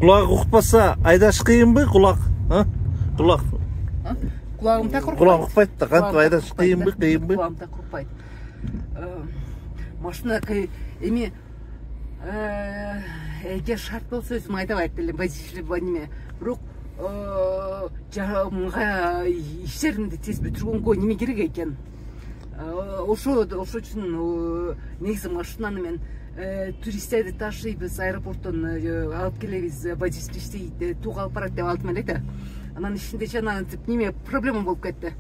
Kulak ukpasa aydaş kıyınbı kulak? Kulak. Kulağım da kurpaydı. Kulak ukpaydı da kantı aydaş kıyınbı kıyınbı? Kulağım da kurpaydı. Maşına эми эгер шарт болсо өзүм айдап айтып элем водитель неме бирок мага иштеримди тез бүтүргөнгө неме керек экен. Ошо үчүн негизи машинаны мен туристтерди ташыйбыз, аэропорттон алып келебиз, водитель иштейт, туга алып барат деп алдым эле да. Анан ичинде жанагынтип неме проблема болуп кетти.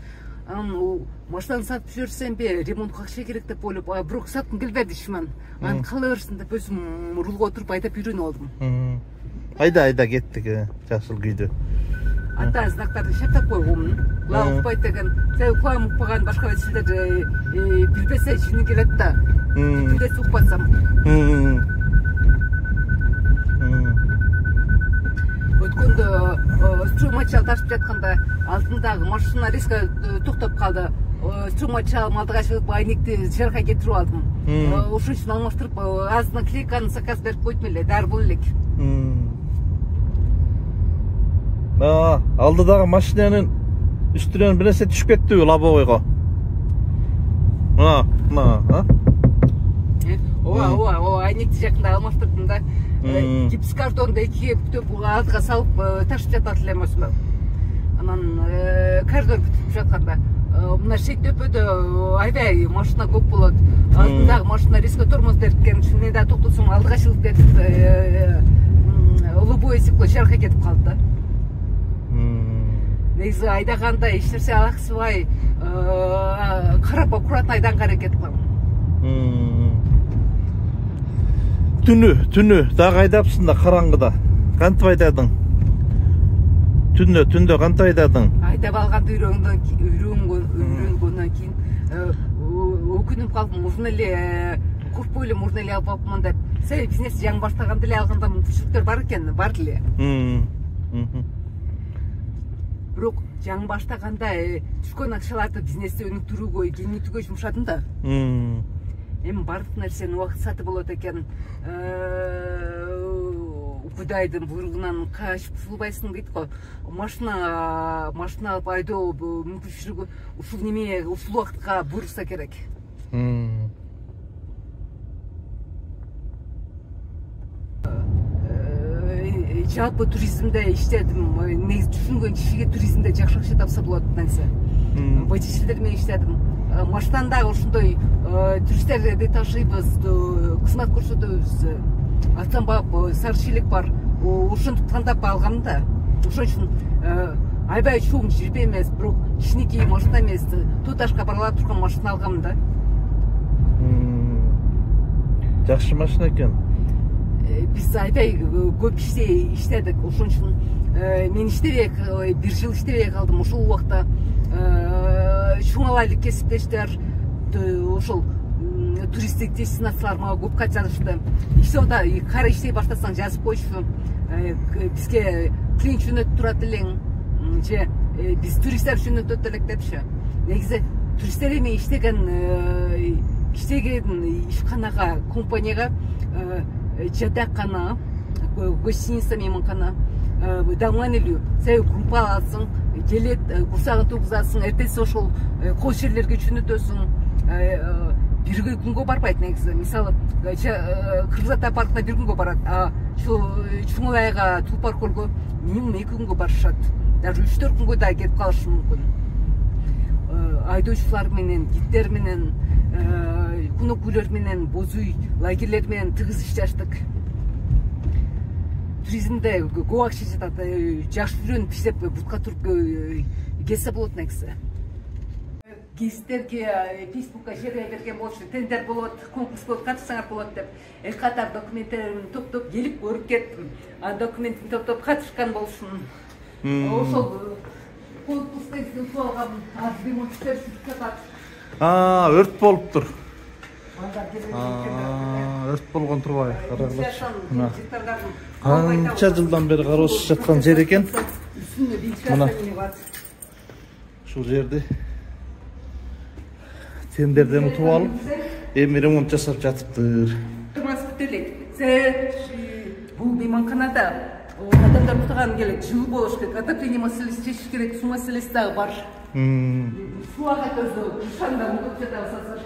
Анан машинаны сатып жиберсемби, ремонтко акча керек деп ойлоп, бирок саткым келбеди ишман. Анан кала берсин деп өзүм рулга отуруп айдап үйрөнүп алдым. Айда кеттик, жакшыл күйдө. Ата знактарды шаптап койгонмун. Кулагым укпайт деген. Сен кулагым укпаган башка водительдер билбесе ичине келет да. Билбесе укпасам. Өткөндө струмачал ташып жатканда алдындагы машина резко токтоп калды. Струмачал алдыга чыгып айникти жарга кетирип алдым. Ошон үчүн алмаштырып азына клейканы заказ берип койдум эле, дары боло элек. Алдыдагы машинанын үстүнөн бир нерсе түшүп кеттиби лобовойго? Ооба, айникти жакында алмаштырдым да. Гипс картонду экиге бүктөп алдыга салып ташып жатат элем өзүмө. Анан коридор бүтүп жатканда мына шектөпөдө аябай машина көп болот. Алдындагы машина резко тормоз берген үчүн мен да токтосом алдыга чыгып кетип лобовое стекло жарга кетип калды да. Негизи айдаганда эч нерсе алаксыбай карап аккуратно айданга аракет кылам. Түнү дагы айдапсың да караңгыда. Кантип айдадың? Түндө кантип айдадың? Айдап алганды үйрөнгөндөн кийин өкүнүп калдым. Мурун эле курпой эле мурун эле алып алыпмын деп. Себеби бизнести жаңы баштаганда эле алганда мүмкүнчүлүктөр бар экен, бар эле. Бирок жаңы баштаганда түшкөн акчаларды бизнесте өнүктүрүүгө, кеңейтүүгө жумшадым да. Эми бардык нерсенин убакыт саты болот экен. Кудайдын буйругунан качып кутулбайсың дейт го. Машина алып айдоо мүмкүнчүлүгү ушул неме, ушул убакытка буйрукса керек. Жалпы туризмде иштедим. Негизи түшүнгөн кишиге туризмде жакшы акча тапса болот нерсе. Водительдер менен иштедим. Машинаны дагы ошондой туристтерди ташыйбыз, кызмат көрсөтөбүз. Аттанбап, сары челек бар. Ошону тандап алгам да. Ошон үчүн аябай чоң жирбе эмес, бирок кичинекей машина эмес, Туташка бара ала турган машина алгам да. Жакшы машина экен. Биз аябай көп иштедик. Ошон үчүн мен иштебей, бир жыл иштебей калдым. Ошол убакта чуңалайлык кесиптештер, ошол туристтик дестинациялар мага көп кат жазышты. Иште кара иштей баштасаң жазып койчу. Бизге клиент жөнөтүп турат элең, же биз туристтер жөнөтөт элек депчи. Негизи туристтер эми иштеген ишканага, компанияга жатакана, гостиница мейманкана дамган элүү. Себеби группа аласың, келет, курсагын тугузасың, эртеси ошол кол жерлерге жөнөтөсүң. Бир күнгө барбайт негизи. Мисалы, Кыргызата паркына бир күнгө барат, ушул Чуңалайга, Тулпар көлгө минимум 2 күнгө барышат. Даже 3-4 күнгө да кетип калышы мүмкүн. Айдоочулар менен, гидтер менен, конок үйлөр менен, боз үй, лагерлер менен тыгыз иштештик. Туризмде көп акча жатат. Жакшы үйрөнүп иштеп, бутка туруп кетсе болот негизи. Гидтерге Фейсбукка жерге берген болчу, тендер болот, конкурс болот, катышсаңар болот деп. Эл катар документтерин топтоп келип көрүп кеттим. Документин топтоп катышкан болушун. Ошол конкурстан үтүп алгам, ремонт иштери жүрүп жатат. Өрт болуптур. Өрт болгон турбайбы? Канча жылдан бери кароосуз жаткан жер экен. Мына ушул жерди тендерден утуп алып, эми ремонт жасап жатыптыр. Бул мейманканада адамдар уктаган келет, жылуу болуш керек, отопление маселеси чечиш керек, суу маселеси дагы бар. Суу агат өзү шанда мутуп жатабыз азыр.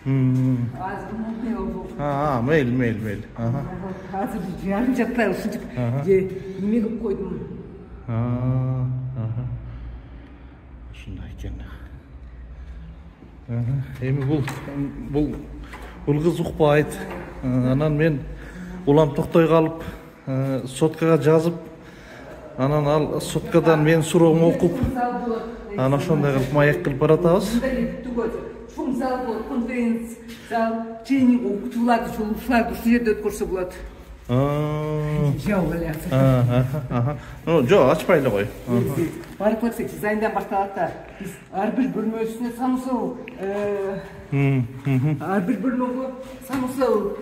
Мейл. Азыр жарым жатпай ушинтип неме кылып койдум. Ушундай экен. Эми бул кыз укпайт. Анан мен улам токтой калып, соткага жазып, анан ал соткадан мен суроомду окуп, анан ошондой кылып маек кылып баратабыз. Чоң зал болот, конференц зал, тренинг окутууларды, жолугушууларды ушул жерде өткөрсө болот. Жок эле азыр. Жок, ачпай эле кой. Барып көрсөк, дизайндан башталат да. Биз ар бир бөлмөсүнө санусул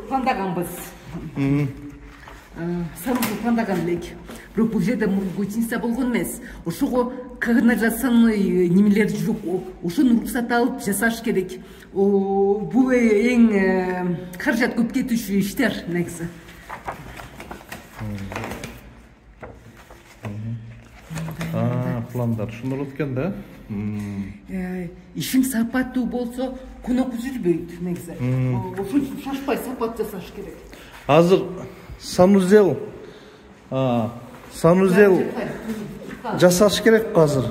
пландаганбыз. Санусул пландаган элек. Бирок бул жерде мурунку гостиница болгон эмес. Ошого канализационный немелер жок. Ошону уруксат алып жасаш керек. Бул эң каражат көп кетүүчү иштер негизи. Пландар ушундай болот экен да. Ишиң сапаттуу болсо, конок үзүлбөйт негизи. Ошон үчүн шашпай сапат жасаш керек. Азыр санузел жасаш керек азыр.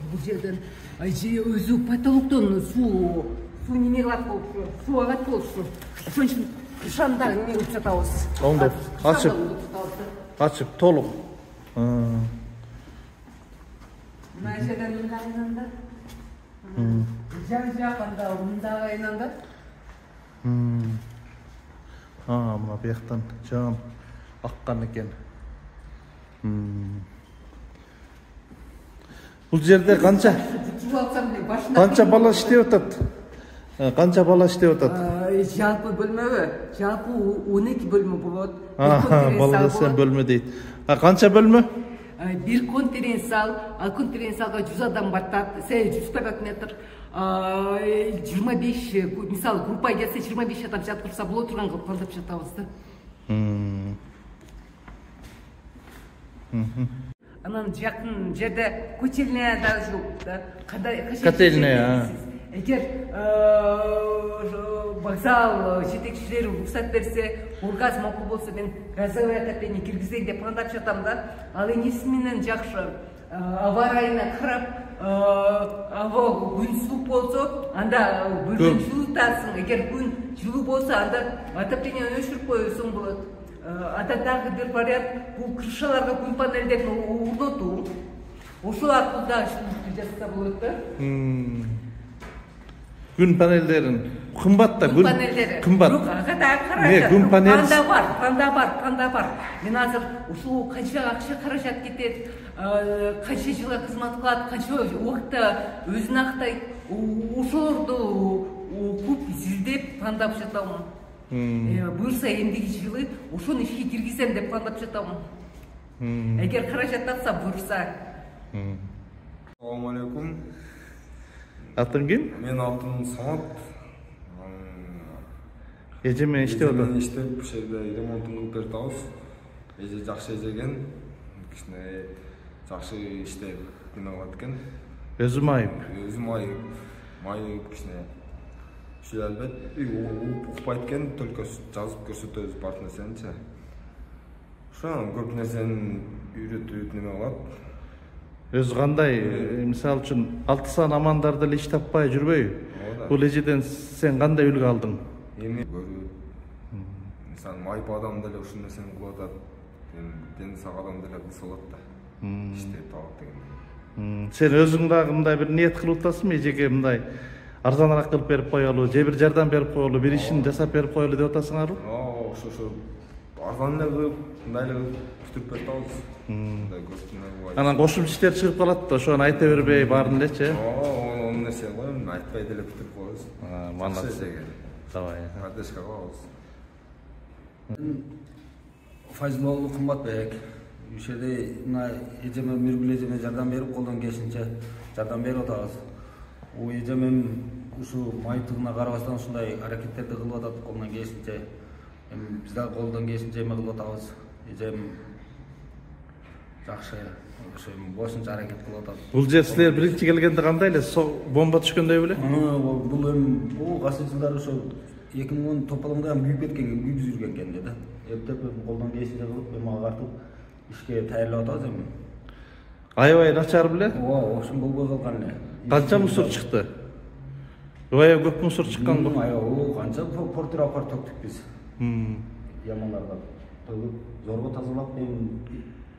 Бул жерден өзү потолоктон суу неме кылат болчу, суу агат болчу. Ошон үчүн шанда неме кылып жатабыз. Оңдоп, ачып, толук. Мына жерден мындай айнанда. Жакында мындай айнанда. Мына бияктан жам аккан экен. Бул жерде канча бала иштеп атат? Жалпы бөлмөбү? Жалпы 12 бөлмө болот. Бала сен бөлмө дейт. Канча бөлмө? Бир конференц зал, ал конференц залга 100 адам батат, 100 квадрат метр. 25, мисалы, группа келсе 25 адам жаткырса боло турган кылып пландап жатабыз да. Анан жакын жерде котельная дагы жок да. Котельная. Эгер вокзал жетекчилери уруксат берсе, Бургас макул болсо мен газовый отопление киргизейин деп пландап жатам да. Ал эмеси менен жакшы. Аба ырайына карап, аба күн суук болсо, анда бөлмөңдү жылытасың. Эгер күн жылуу болсо, анда отопление өчүрүп коесуң болот. Анда дагы бир вариант, бул крышаларга күн панелдерин орнотуу. Ошол аркылуу да ишти жасаса болот да. Күн панелдерин кымбат да, күн панелдери кымбат. Күн панел панда бар. Мен азыр ушул канча акча каражат кетет, канча жылга кызмат кылат, канча убакытта өзүн актайт. Ошолорду көп издеп пландап жатам. Буюрса эмдиги жылы ошону ишке киргизем деп пландап жатам. Эгер каражат тапса буюрса. Assalamu alaikum. Атың ким? Мен атым Самат. Эже менен иштеп атат. Мен иштеп, ошол жерде ремонтун кылып берип атабыз. Эже жакшы эжеген, кичине жакшы иштеп кылат экен. Өзүм айып. Майып кичине. Ушул албет, укпайт экен, только жазып көрсөтөбүз бар нерсеничи. Ошо көп нерсени үйрөтүп неме кылат. Өз кандай, мисалы үчүн 6 сан амандар деле иш таппай жүрбөйбү? Бул эжеден сен кандай үлгү алдың? Эми көрүп, мисалы майып адам деле ушул нерсени кылып атат. Ден сак адам деле кылса болот да. Иштеп табат деген. Сен өзүң дагы мындай бир ниет кылып атасыңбы, эжеге мындай арзаныраак кылып берип коелу, же бир жардам берип коелу, бир ишин жасап берип коелу деп атасыңарбы? Ошо арзан эле кылып, мындай эле күтүп берип атабыз. Анан кошумча иштер чыгып калат да, ошону айта бербей баарын элечи. Onu нерсе коем, айтпай деле күтүп коебуз. Молодец. Давай. Поддержка кылабыз. Файзуллаулы Кымбатбек. Ушул жерде мына эжеме Миргүл эжеме жардам берип колдон келишинче жардам берип атабыз. Эжемем ушу майтыгына карабастан ушундай аракеттерди кылып атат колунан келишинче. Эми биз дагы колдон келишинче эме кылып атабыз. Эжем жакшы ошо бошунча аракет кылып атат. Бул жер силер биринчи келгенде кандай эле бомба түшкөндөй беле? Бул эми бул кайсы жылдары ошо 2010 топалаңда ham күйүп кеткен, күйүп жүргөн экен да. Эптеп колдон келишинче кылып эми агартып ишке таярлап атабыз эми. Аябай начар беле? Ооба, ошон болбой калган эле. Канча мусор чыкты? Аябай көп мусор чыккан го. Аябай канча портер апарып төктүк биз. Ямаларга төгүп, зорго тазалап, эми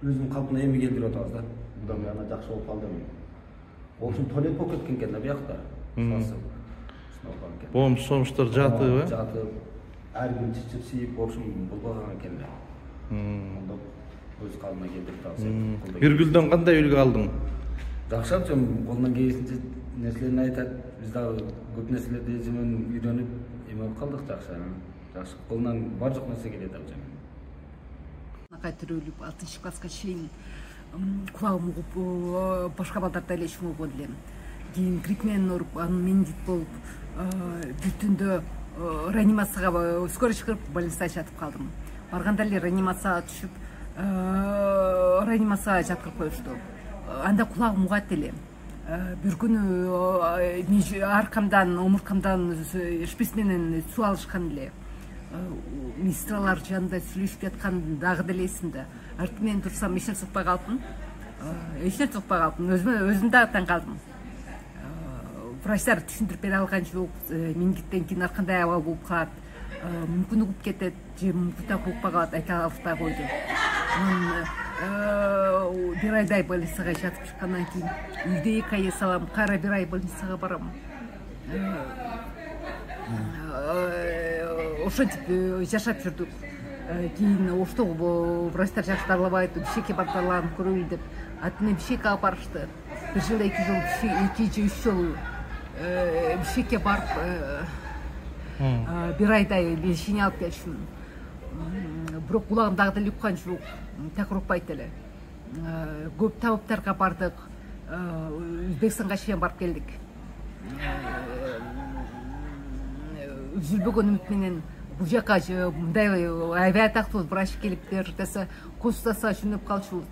өзүнүн калпына эми келтирип атабыз да. Мындан аны жакшы болуп калды эми. Ошон туалет болуп кеткен экен да буякта. Бом сомуштар жатыбы? Жатып, ар күн чычып сийип, в общем, болбогон экен да. Онда өз калына келтирип атабыз. Бир гүлдөн кандай үлгү алдың? Жакшы апчым, колунан келишинче нерселерин айтат. Биз дагы көп нерселерди эжемен үйрөнүп, эме болуп калдык жакшы. Жакшы, колунан бар жок нерсе келет апчым. Кайтырылып 6 класска чейин кулагым угуп башка балдарда эле чоңойгон элем. Кийин грипп менен ооруп, анан менингит болуп, бир түндө реанимацияга скорый чакырып больницада жатып калдым. Барганда эле реанимацияга түшүп, реанимацияга жаткырып коюшту. Анда кулагым угат эле. Бир күнү аркамдан, омурткамдан шприц менен суу алышкан эле. Министрлар жанында сүйлөшүп жаткан дагы деле эсимде. Арты менен турсам эч нерсе укпай калыптым. Өзүм дагы таң калдым. Врачтар түшүндүрүп бере алган жок. Менингиттен кийин ар кандай абал болуп калат. Мүмкүн угуп кетет, же мүмкүн так укпай калат, айта албай койду. Бир айдай больницага жатып чыккандан кийин үйдө 2 ай эс алам, кайра бир ай больницага барам. Ошентип жашап жүрдүк. Кийин оштогу врачтар жакшы дарылабайт, бишекке барып дарыланып көрөлү деп, атынан бишекке алып барышты. Бир жыл, 2 жыл, 2 же 3 жыл бишекке барып, бир айдай лечение алып келишим. Бирок кулагым дагы деле уккан жок, так укпайт эле. Көп табыптарга бардык, Өзбекстанга чейин барып келдик. Үзүлбөгөн үмүт менен бул жака мындай аябай атактуу врач келиптир десе, консультацияга жөнөп калчу.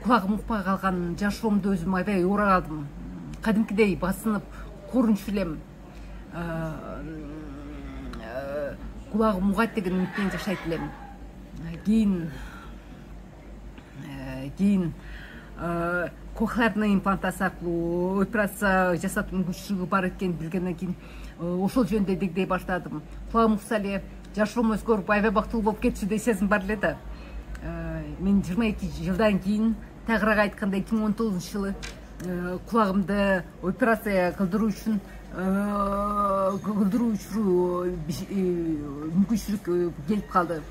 Кулагым укпай калган жашоомду өзүм аябай уура калдым. Кадимкидей басынып, корунчу элем. Кулагым угат деген үмүт менен жашайт элем. Кийин кохлеарный имплантация аркылуу операция жасап мүмкүнчүлүгү бар экенин билгенден кийин ошол жөнүндө дегдей баштадым. Кулагым укса эле жашоом өзгөрүп, аябай бактылуу болуп кетчү деген сезим бар эле да. Мен 22 жылдан кийин тагыраак айтканда 2019 жылы кулагымды операция кылдыруу үчүн мүмкүнчүлүк келип калды.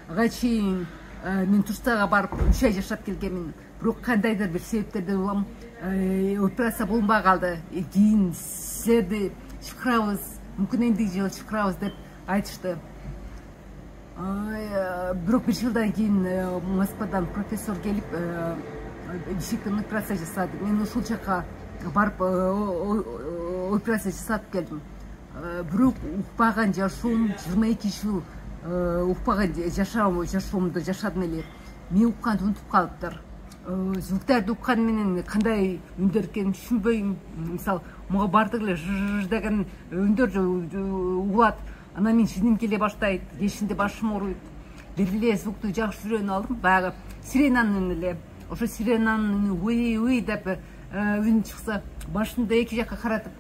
Ага чейин мен Турцияга барып 3 ай жашап келгенмин. Бирок кандайдыр бир себептерден улам операция болбой калды. Кийин силерди чакырабыз, мүмкүн эндиги жылы чакырабыз деп айтышты. Бирок бир жылдан кийин Москвадан профессор келип бишектен операция жасады. Мен ушул жака барып операция жасатып келдим. Бирок укпаган жашоом 22 жыл укпаган жашоомду жашадым эле. Мен укканды унутуп калыптыр. Звуктарды уккан менен кандай үндөр экенин түшүнбөйм. Мисалы, мага бардык эле ж деген үндөр угулат. Анан мен жиним келе баштайт, кешинде башым ооруйт. Бир эле звукту жакшы үйрөнүп алдым. Баягы сиренанын үнү эле. Ошо сиренанын үнү уй деп үн чыкса, башымды эки жакка каратып,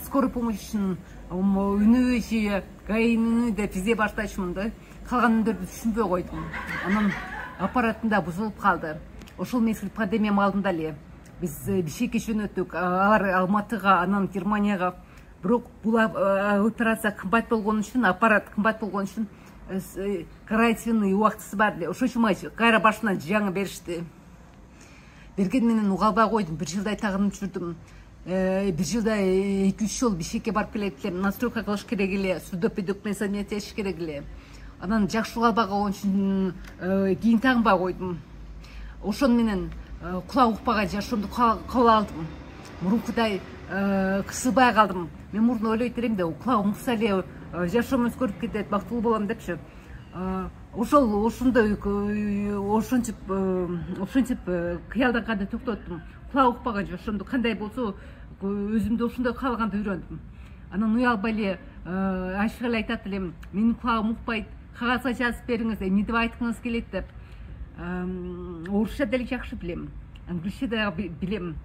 скорый помощьтун үнү же гаинин үнү деп издей баштайчумун да. Калган үндөрдү түшүнбөй койдум. Анан аппаратында бузулуп калды. Ошол мезгил пандемия алдында эле биз бишекке жөнөттүк. Алар Алматыга, анан Германияга. Бирок бул операция кымбат болгон үчүн, аппарат кымбат болгон үчүн карантинный убактысы бар эле. Ошон үчүн кайра башынан жаңы беришти. Берген менен уга албай койдум. Бир жылдай тагынып жүрдүм. Бир жылда 2-3 жол бишекке барып келет элем. Настройка кылыш керек эле, судопедокмен занятие этиш керек эле. Анан жакшы уга албай койгон үчүн кийин тагынбай койдум. Ошон менен кулак укпаган жашоомду кабыл алдым. Мурункудай кысылбай калдым. мен мурда ойлойт элем да кулагым укса эле жашоом өзгөрүп кетет, бактылуу болом депчи. Ошол ошондой ошентип кыялданганды токтоттум. Кулак укпаган ошондо кандай болсо өзүмдү ошондой каалаганды үйрөндүм. Анан уялбай эле ачык эле айтат элем, менин кулагым укпайт, кагазга жазып бериңиз, эмне деп айткыңыз келет деп. Орусча деле жакшы билем, англисче дагы билем.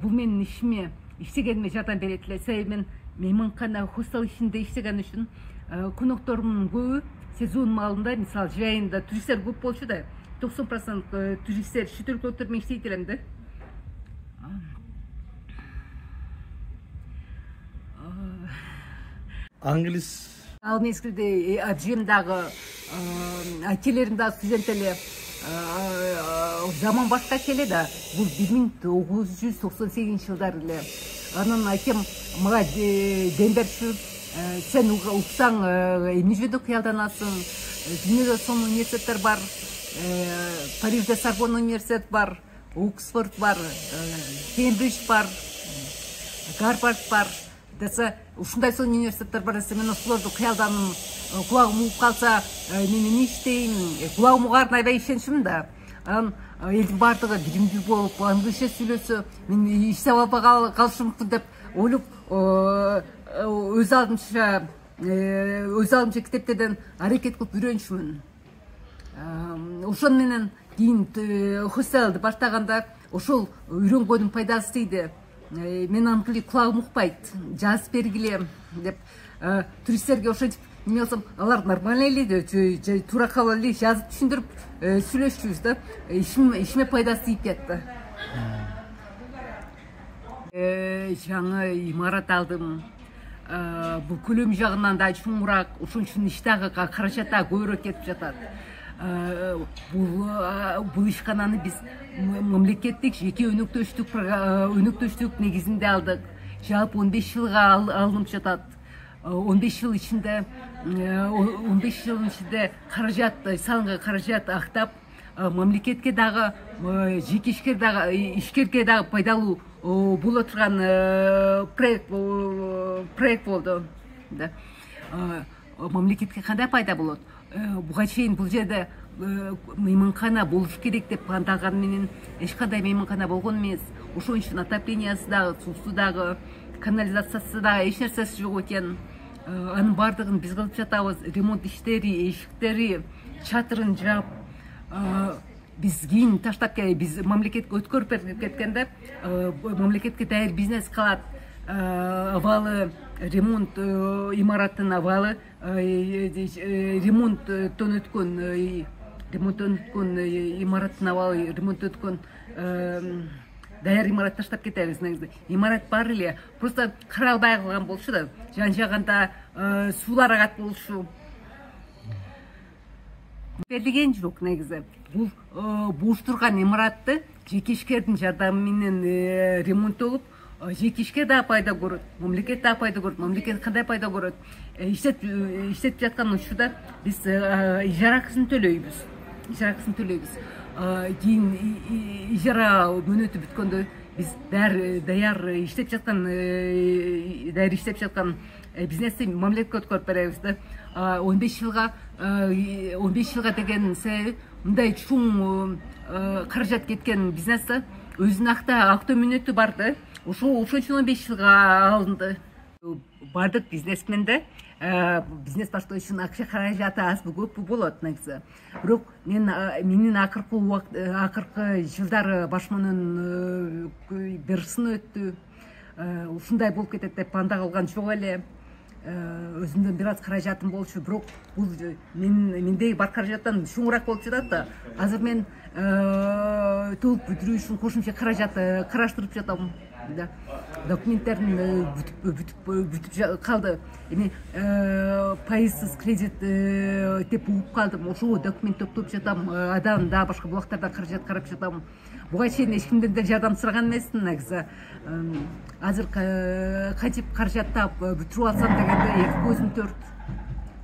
Бул менин ишиме, иштегениме жардам берет эле. Себеби мен мейманкана хостел ишинде иштеген үчүн конокторумдун көбү сезон маалында, мисалы жай айында туристтер көп болчу да, 90% туристтер чет өлкөлүктөр менен иштейт элем да. Англис Ал мезгилде ажым дагы акелерим дагы студент эле. Заман башкача эле да. Бул 1998 жылдар эле. Анан акем мага дем берчү, сен уксаң эмне жөнүндө кыялданасың? Дүйнөдө сонун университеттер бар. Парижде Сорбонна университет бар, Оксфорд бар, Кембридж бар, Гарвард бар. Десе ушундай сонун университеттер бар десе, мен ошолорду кыялдандым. Кулагым угуп калса, мен эмне иштейм? Кулагым угарына аябай ишенчүмүн да. Анан элдин баардыгы билимдүү болуп, англисче сүйлөсө, мен иш таба албай калышым мүмкүн деп ойлоп, өз алдымча китептерден аракет кылып үйрөнчүмүн. Ошон менен кийин хостелди баштаганда ошол үйрөнгөнүм пайдасы тийди. Мен анткили кулагым укпайт, жазып бергиле деп туристтерге ошентип неме кылсам, алар нормально эле, туура кабыл эле жазып түшүндүрүп сүйлөшчүбүз да. Ишиме пайдасы тийип жатты. Жаңы имарат алдым. Бул көлөмү жагынан да чоңураак, ошон үчүн иш дагы каражат дагы көбүрөөк кетип жатат. Бул ишкананы биз мамлекеттик жеке өнөктөштүк негизинде алдык. Жалпы 15 жылга алынып жатат. 15 жыл ичинде каражат, салынган каражат актап, мамлекетке дагы, жеке ишкерге дагы пайдалуу боло турган проект болду. Мамлекетке кандай пайда болот? Буга чейин бул жерде мейманкана болуш керек деп пландалган менен эч кандай мейманкана болгон эмес. Ошон үчүн отоплениясы дагы, суусу дагы, канализациясы дагы эч нерсеси жок экен. Анын бардыгын биз кылып жатабыз. Ремонт иштери, эшиктери, чатырын жаап, биз кийин таштап биз мамлекетке өткөрүп берип кеткенде, мамлекетке даяр бизнес калат. Абалы ремонт имараттын абалы ремонттон өткөн имараттын абалы ремонттон өткөн даяр имарат таштап кетебиз. Негизи имарат бар эле, просто каралбай калган болчу да. Жан жагында суулар агат болчу. Берилген жок негизи. Бул буш турган имаратты жеке ишкердин жардамы менен ремонттолуп, жеке ишкер дагы пайда көрөт, мамлекет дагы пайда көрөт. Мамлекет кандай пайда көрөт? Иштетип жаткан учурда биз ижара акысын төлөйбүз. Кийин ижара мөөнөтү бүткөндө биз даяр иштеп жаткан бизнести мамлекетке өткөрүп беребиз да. 15 жылга деген себеби мындай чоң каражат кеткен бизнесте өзүнүн актөө мөөнөтү бар да. Ошон үчүн 15 жылга алынды. Бардык бизнесменде бизнес баштоо үчүн акча каражаты азбы көппү болот негизи. Бирок менин акыркы жылдары башыман бир сын өттү. Ушундай болуп кетет деп анда калган жок эле. Өзүмдөн бир аз каражатым болчу, бирок бул мендеги бар каражаттан чоңураак болуп жатат да. Азыр мен толук бүтүрүү үчүн кошумча каражат караштырып жатам. Документтерин бүтүп калды. Эми пайызсыз кредит деп угуп калдым. Ошого документ топтоп жатам. Адам дагы башка булактардан каражат карап жатам. Буга чейин эч кимден да жардам сураган эмесмин негизи. Азыр кантип каражат таап бүтүрүп алсам дегенде эки көзүм төрт.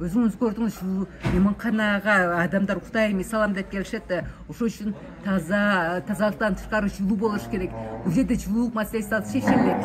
Өзүңүз көрдүңүз, мейманканага адамдар уктай эми салам деп келишет да. Ошол үчүн тазалыктан тышкары жылуу болуш керек. Бул жерде жылуулук маселеси да чечилет.